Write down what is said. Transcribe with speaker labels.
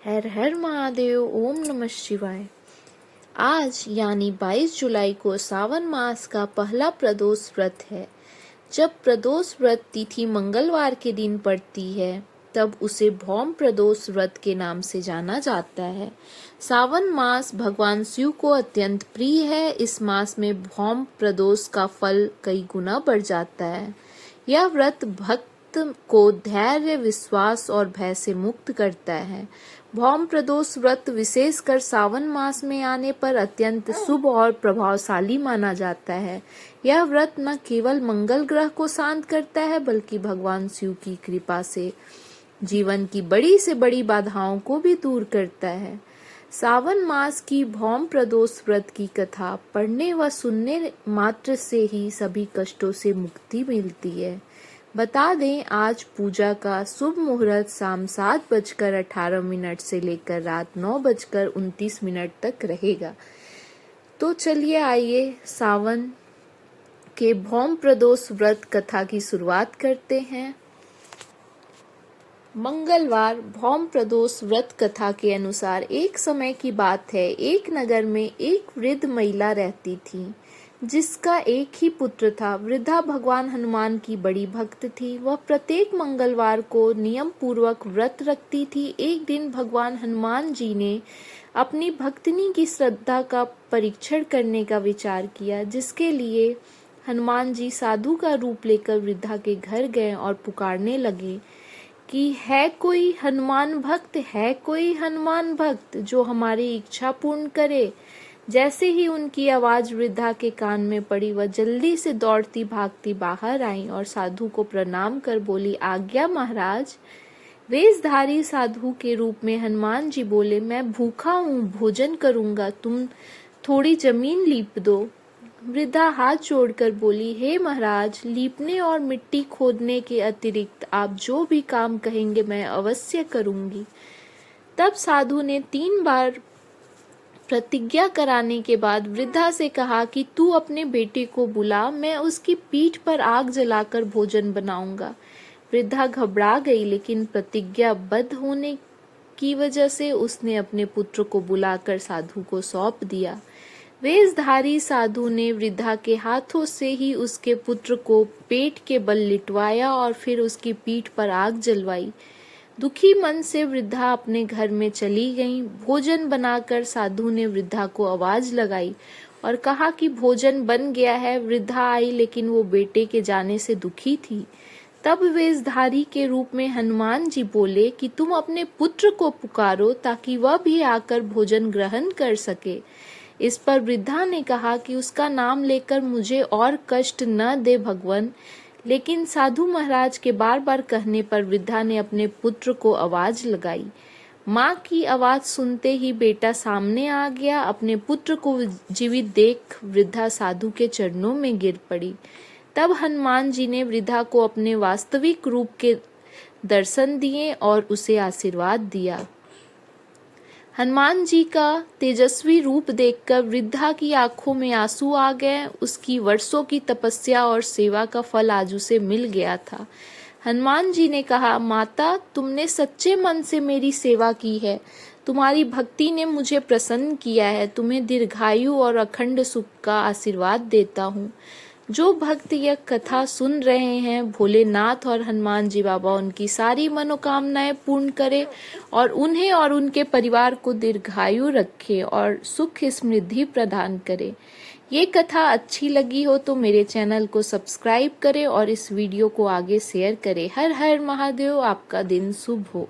Speaker 1: हर हर महादेव। ओम नमः शिवाय। आज यानी 22 जुलाई को सावन मास का पहला प्रदोष व्रत है। जब प्रदोष व्रत तिथि मंगलवार के दिन पड़ती है तब उसे भौम प्रदोष व्रत के नाम से जाना जाता है। सावन मास भगवान शिव को अत्यंत प्रिय है। इस मास में भौम प्रदोष का फल कई गुना बढ़ जाता है। यह व्रत भक्त को धैर्य, विश्वास और भय से मुक्त करता है। भौम प्रदोष व्रत विशेषकर सावन मास में आने पर अत्यंत शुभ और प्रभावशाली माना जाता है। यह व्रत न केवल मंगल ग्रह को शांत करता है बल्कि भगवान शिव की कृपा से जीवन की बड़ी से बड़ी बाधाओं को भी दूर करता है। सावन मास की भौम प्रदोष व्रत की कथा पढ़ने व सुनने मात्र से ही सभी कष्टों से मुक्ति मिलती है। बता दें, आज पूजा का शुभ मुहूर्त शाम 7:18 से लेकर रात 9:29 तक रहेगा। तो चलिए आइए सावन के भौम प्रदोष व्रत कथा की शुरुआत करते हैं। मंगलवार भौम प्रदोष व्रत कथा के अनुसार एक समय की बात है। एक नगर में एक वृद्ध महिला रहती थी जिसका एक ही पुत्र था। वृद्धा भगवान हनुमान की बड़ी भक्त थी। वह प्रत्येक मंगलवार को नियम पूर्वक व्रत रखती थी। एक दिन भगवान हनुमान जी ने अपनी भक्तिनी की श्रद्धा का परीक्षण करने का विचार किया, जिसके लिए हनुमान जी साधु का रूप लेकर वृद्धा के घर गए और पुकारने लगे कि है कोई हनुमान भक्त, है कोई हनुमान भक्त जो हमारी इच्छा पूर्ण करे। जैसे ही उनकी आवाज वृद्धा के कान में पड़ी, वह जल्दी से दौड़ती भागती बाहर आई और साधु को प्रणाम कर बोली, आज्ञा महाराज। वेशधारी साधु के रूप में हनुमान जी बोले, मैं भूखा हूँ, भोजन करूंगा, तुम थोड़ी जमीन लीप दो। वृद्धा हाथ जोड़कर बोली, हे महाराज, लीपने और मिट्टी खोदने के अतिरिक्त आप जो भी काम कहेंगे मैं अवश्य करूंगी। तब साधु ने 3 बार प्रतिज्ञा कराने के बाद वृद्धा से कहा कि तू अपने बेटे को बुला, मैं उसकी पीठ पर आग जलाकर भोजन बनाऊंगा। वृद्धा घबरा गई, लेकिन प्रतिज्ञाबद्ध होने की वजह से उसने अपने पुत्र को बुलाकर साधु को सौंप दिया। वेशधारी साधु ने वृद्धा के हाथों से ही उसके पुत्र को पेट के बल लिटवाया और फिर उसकी पीठ पर आग जलवाई। दुखी मन से वृद्धा अपने घर में चली गई। भोजन बनाकर साधु ने वृद्धा को आवाज लगाई और कहा कि भोजन बन गया है। वृद्धा आई, लेकिन वो बेटे के जाने से दुखी थी। तब वेशधारी के रूप में हनुमान जी बोले कि तुम अपने पुत्र को पुकारो ताकि वह भी आकर भोजन ग्रहण कर सके। इस पर वृद्धा ने कहा कि उसका नाम लेकर मुझे और कष्ट न दे भगवान। लेकिन साधु महाराज के बार बार कहने पर वृद्धा ने अपने पुत्र को आवाज लगाई। माँ की आवाज सुनते ही बेटा सामने आ गया। अपने पुत्र को जीवित देख वृद्धा साधु के चरणों में गिर पड़ी। तब हनुमान जी ने वृद्धा को अपने वास्तविक रूप के दर्शन दिए और उसे आशीर्वाद दिया। हनुमान जी का तेजस्वी रूप देखकर वृद्धा की आंखों में आंसू आ गए। उसकी वर्षों की तपस्या और सेवा का फल आज उसे मिल गया था। हनुमान जी ने कहा, माता, तुमने सच्चे मन से मेरी सेवा की है। तुम्हारी भक्ति ने मुझे प्रसन्न किया है। तुम्हें दीर्घायु और अखंड सुख का आशीर्वाद देता हूँ। जो भक्त यह कथा सुन रहे हैं, भोलेनाथ और हनुमान जी बाबा उनकी सारी मनोकामनाएं पूर्ण करे और उन्हें और उनके परिवार को दीर्घायु रखे और सुख समृद्धि प्रदान करे। ये कथा अच्छी लगी हो तो मेरे चैनल को सब्सक्राइब करें और इस वीडियो को आगे शेयर करें। हर हर महादेव। आपका दिन शुभ हो।